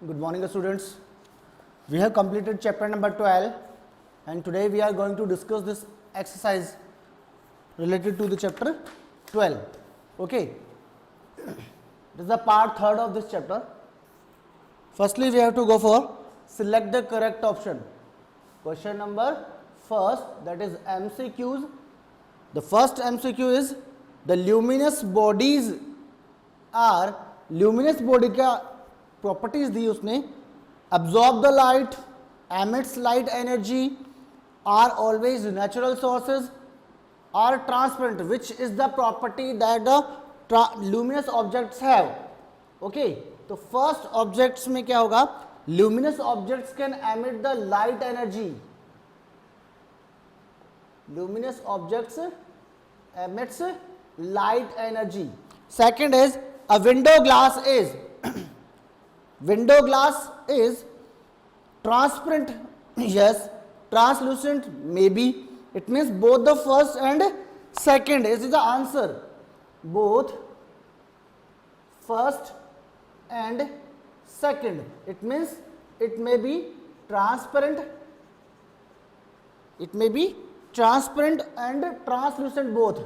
Good morning, students. We have completed chapter number 12 and today we are going to discuss this exercise related to the chapter 12. Okay. This is the part 3rd of this chapter. Firstly, we have to go for select the correct option. Question number first, that is MCQs. The first MCQ is the luminous bodies are luminous body का properties दी उसने absorb the light, emits light energy, are always natural sources, are transparent, which is the property that the luminous objects have. Okay, तो first objects में क्या होगा? Luminous objects can emit the light energy. Luminous objects emits light energy. Second is a window glass is window glass is transparent, yes, translucent, maybe. It means both the first and second. This is the answer. Both first and second. It means it may be transparent. It may be transparent and translucent both.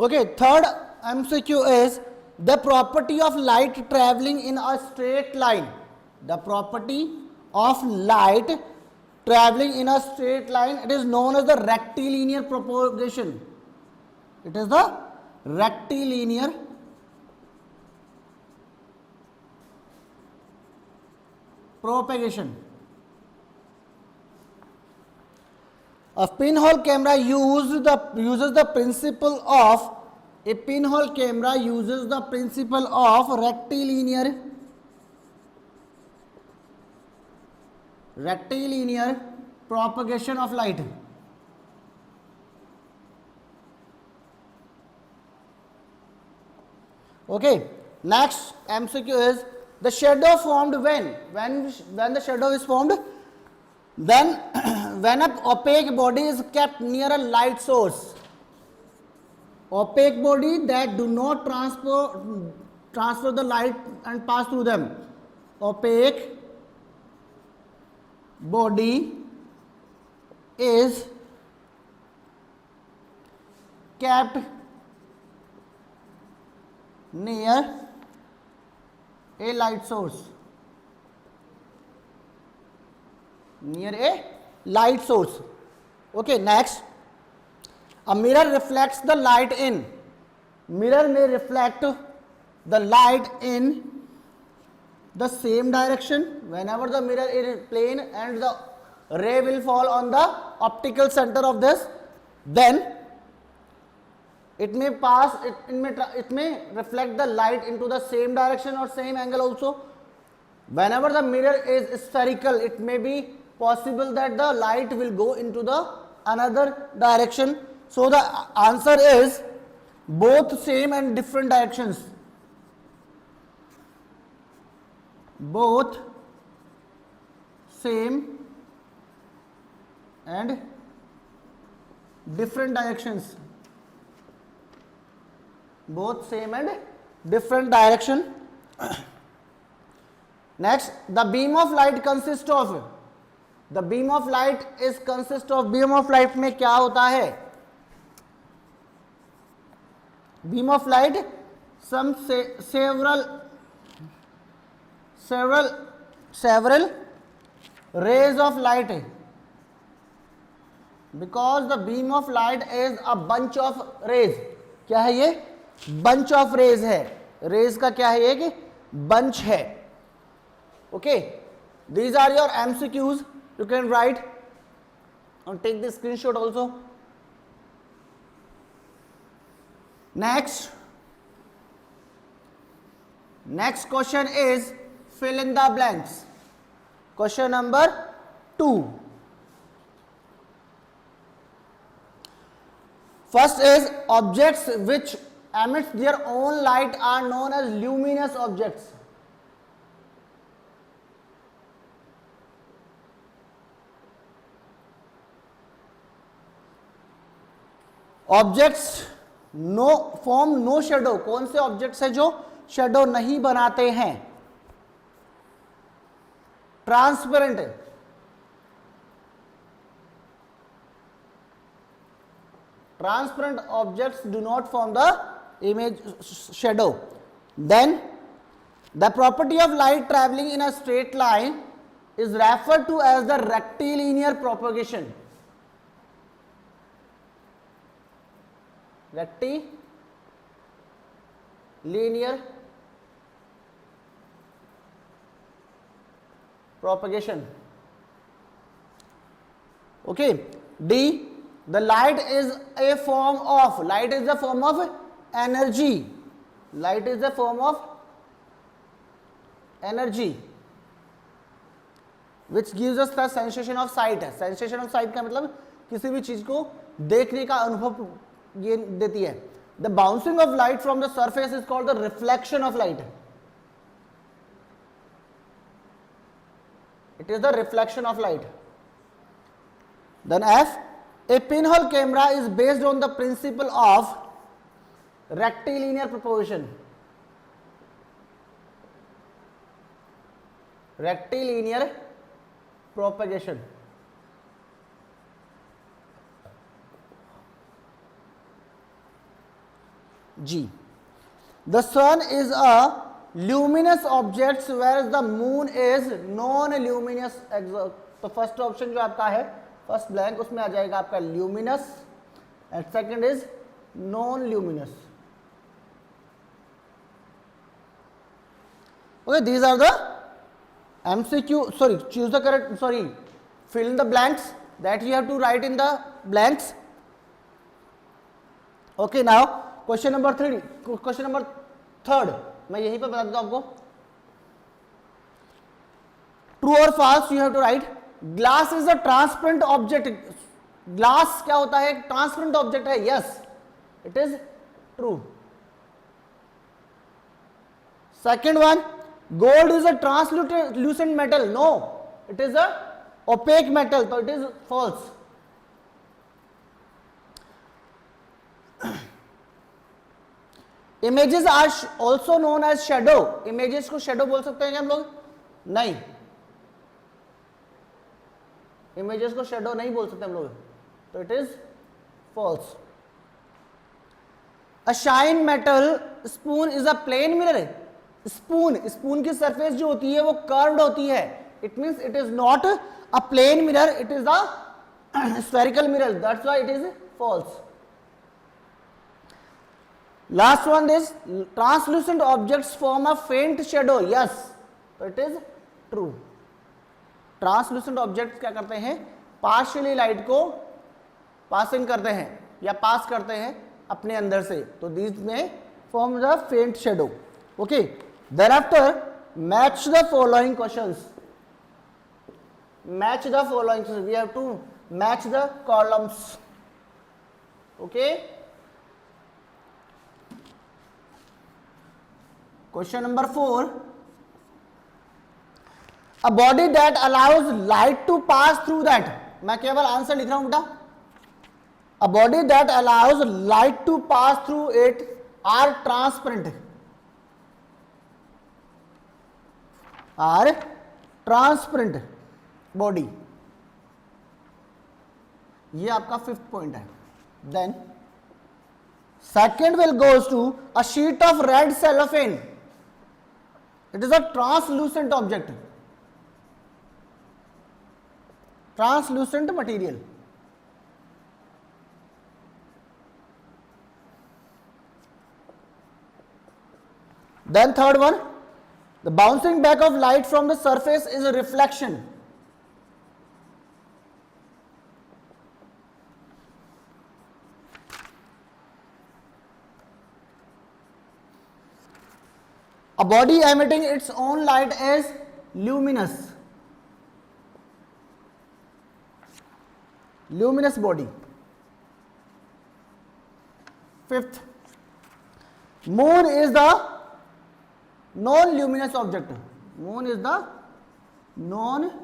Okay, third MCQ is the property of light traveling in a straight line. The property of light traveling in a straight line, it is known as the rectilinear propagation. It is the rectilinear propagation. A pinhole camera uses the principle of rectilinear propagation of light. Okay, next MCQ is the shadow formed when the shadow is formed, then when an opaque body is kept near a light source. Opaque body that do not transfer the light and pass through them. Opaque body is kept near a light source. Near a light source. Okay, next. A mirror reflects the light in. Mirror may reflect the light in the same direction. Whenever the mirror is plane and the ray will fall on the optical center of this, then it may pass, it may reflect the light into the same direction or same angle also. Whenever the mirror is spherical, it may be possible that the light will go into the another direction. So the answer is both same and different directions. Both same and different directions. Both same and different direction. Next, the beam of light consists of. The beam of light is consist of. Beam of light में क्या होता है? Beam of light some several rays of light. Because the beam of light is a bunch of rays. क्या है ये? Bunch of rays है. Rays का क्या है ये कि bunch है. Okay, these are your MCQs. You can write and take the screenshot also. Next question is fill in the blanks. Question number 2. First is objects which emit their own light are known as luminous objects. Objects no form no shadow, कौन से objects है जो shadow नहीं बनाते हैं? Transparent, transparent objects do not form the image shadow. Then the property of light traveling in a straight line is referred to as the rectilinear propagation. Rectilinear propagation. Okay. D, the light is a form of, light is a form of energy, light is a form of energy which gives us the sensation of sight. sensation of sight का मतलब किसी भी चीज को देखने का अनुभव ये देती है. The bouncing of light from the surface is called the reflection of light. It is the reflection of light. Then F, a pinhole camera is based on the principle of rectilinear propagation. Rectilinear propagation. G, the sun is a luminous object whereas the moon is non-luminous. तो first option जो आपका है first blank, उसमें आ जाएगा आपका luminous and second is non luminous. Okay, these are the MCQ, sorry, choose the correct, sorry, fill in the blanks that you have to write in the blanks. Okay, now question number 3, question number 3, मैं यहीं पर बता देता हूं आपको. True और false you have to write. Glass is a transparent object. Glass क्या होता है? ट्रांसपेरेंट ऑब्जेक्ट है. Yes, it is true. Second one, gold is a translucent metal. No, it is a opaque metal, तो it is false. Images are also known as shadow. Images को shadow बोल सकते हैं क्या हम लोग? नहीं, इमेजेस को शेडो नहीं बोल सकते हम लोग, तो it is false. A shine metal spoon is a plane mirror. Spoon की सरफेस जो होती है वो कर्व्ड होती है. It means it is not a plane mirror, it is a spherical mirror, that's why it is false. Last one is translucent objects form a faint shadow. Yes, तो it is true. Translucent object क्या करते हैं? Partially light को passing करते हैं या पास करते हैं अपने अंदर से, तो दीज में form the faint shadow. Okay, then after match the following questions. Match the following, we have to match the columns. Okay, question number 4, a body that allows light to pass through that. मैं केवल answer लिख रहा हूं बेटा. a body that allows light to pass through it are transparent. are transparent body. ये आपका 5th point है. Then second will goes to a sheet of red cellophane. it is a translucent object, translucent material. Then third one, the bouncing back of light from the surface is a reflection. A body emitting its own light is luminous. Luminous body. Fifth, moon is the non-luminous object. Moon is the non-luminous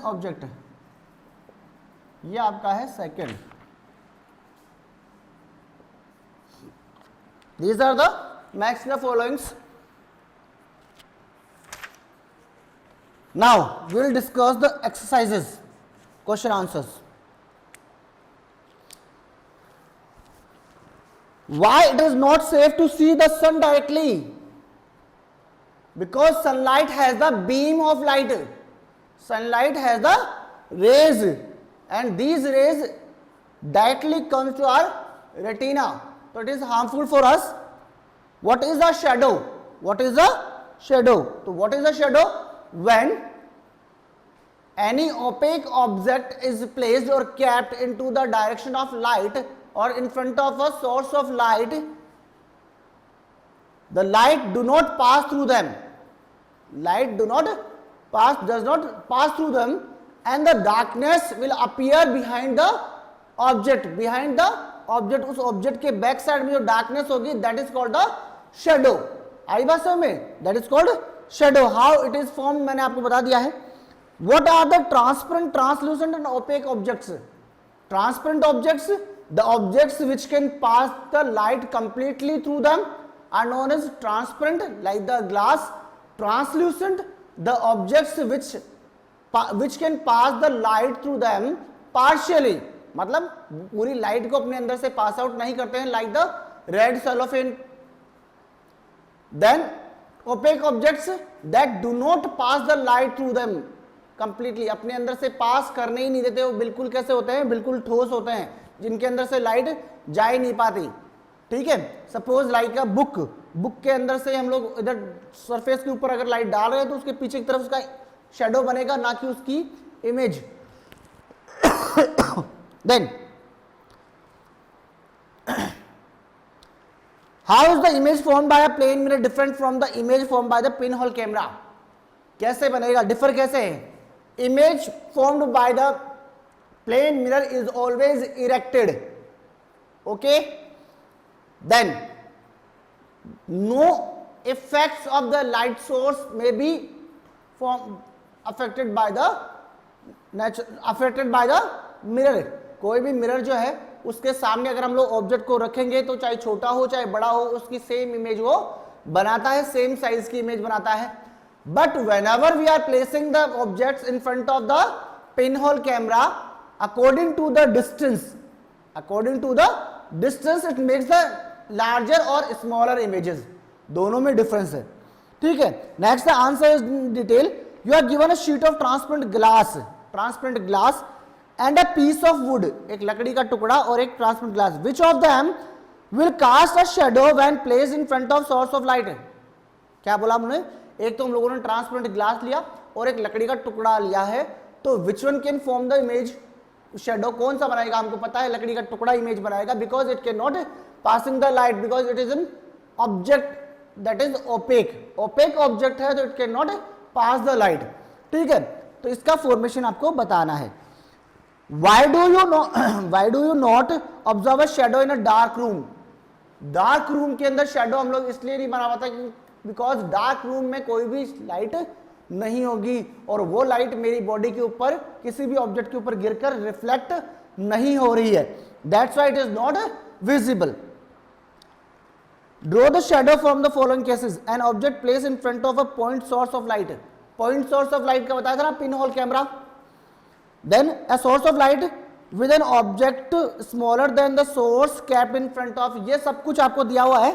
object. ये आपका है second. These are the match the followings. Now we will discuss the exercises, question answers. Why it is not safe to see the sun directly? Because sunlight has the beam of light. Sunlight has the rays, and these rays directly comes to our retina. So it is harmful for us. What is the shadow? What is the shadow? So what is the shadow? When any opaque object is placed or kept into the direction of light or in front of a source of light, the light do not pass through them. Light does not pass through them, and the darkness will appear behind the object. Behind the object, उस object के back side में जो darkness होगी, that is called the shadow. आई बात समझ में? That is called shadow. How it is formed मैंने आपको बता दिया है. What are the transparent, translucent and opaque objects? Transparent objects, the objects which can pass the light completely through them are known as transparent, like the glass. Translucent, the objects which can pass the light through them partially, मतलब पूरी light को अपने अंदर से pass out नहीं करते हैं, like the red cellophane. Then opaque objects that do not pass the light through them completely, अपने अंदर से पास करने ही नहीं देते, वो बिल्कुल कैसे होते हैं? बिल्कुल ठोस होते हैं, जिनके अंदर से लाइट जा ही नहीं पाती. ठीक है, suppose like a book. Book के अंदर से हम लोग इधर सरफेस के ऊपर अगर लाइट डाल रहे हैं तो उसके पीछे की तरफ उसका शैडो बनेगा, ना कि उसकी image. Then how is the image form by a plane mirror different from the image form by the pin hole camera? कैसे बनेगा? डिफर कैसे है? Image formed by the plane mirror is always erected. Okay, then no effects of the light source may be affected by the mirror. कोई भी mirror जो है उसके सामने अगर हम लोग ऑब्जेक्ट को रखेंगे तो चाहे छोटा हो चाहे बड़ा हो, उसकी सेम इमेज वो बनाता है, सेम साइज की इमेज बनाता है. But whenever we are placing the objects in front of the pinhole camera, according to the distance it makes the larger और स्मॉलर इमेजेस. दोनों में डिफरेंस है. ठीक है, next the answer is detail. You are given a sheet of transparent glass and a piece of wood, एक लकड़ी का टुकड़ा और एक transparent glass. Which of them will cast a shadow when placed in front of source of light? क्या बोला हमने? एक तो हम लोगों ने ट्रांसपेरेंट ग्लास लिया और एक लकड़ी का टुकड़ा लिया है, तो which one can form the image? Shadow कौन सा बनाएगा? हमको पता है लकड़ी का टुकड़ा इमेज बनाएगा, because it can not passing the light, because it is an object that is opaque object है, तो it cannot pass the light. ठीक है, तो इसका फॉर्मेशन आपको बताना है. why do you not observe a shadow in a dark room? Dark room के अंदर शेडो हम लोग इसलिए नहीं बना पाता बिकॉज डार्क रूम में कोई भी लाइट नहीं होगी और वो लाइट मेरी बॉडी के ऊपर किसी भी ऑब्जेक्ट के ऊपर गिरकर रिफ्लेक्ट नहीं हो रही है. That's why it is not visible. Draw the shadow from the following cases. An object placed in front of a point source of light. Point source of light का बताया था ना, pinhole camera. Then a source of light with an object smaller than the source kept in front of. ये सब कुछ आपको दिया हुआ है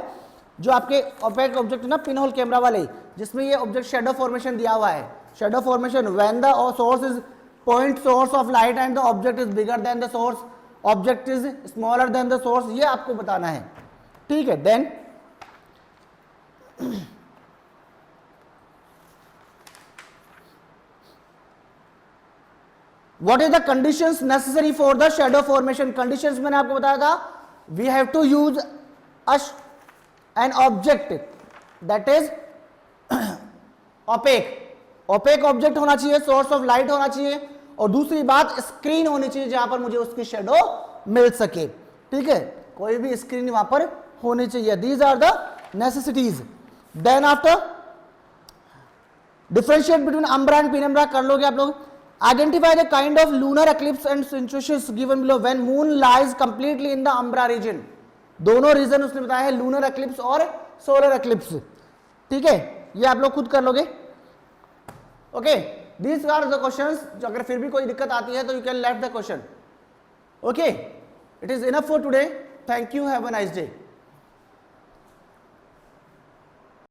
जो आपके opaque object है ना pinhole camera वाले, जिसमें ये object shadow formation दिया हुआ है. Shadow formation when the source is point source of light and the object is bigger than the source, object is smaller than the source, ये आपको बताना है. ठीक है. Then what is the conditions necessary for the shadow formation? Conditions मैंने आपको बताया था. We have to use an object that is opaque object होना चाहिए, source of light होना चाहिए, और दूसरी बात स्क्रीन होनी चाहिए जहां पर मुझे उसकी शेडो मिल सके. ठीक है, कोई भी स्क्रीन वहां पर होनी चाहिए. These are the necessities. Then after differentiate between umbra and penumbra कर लोगे आप लोग. Identify the kind of lunar eclipse and situations given below when moon lies completely in the umbra region. दोनों रीजन उसने बताया है, लूनर एक्लिप्स और solar eclipse. ठीक है, ये आप लोग खुद कर लोगे। Okay, these are the questions, जो अगर फिर भी कोई दिक्कत आती है तो you can left the question. Okay, it is enough for today, thank you, have a nice day.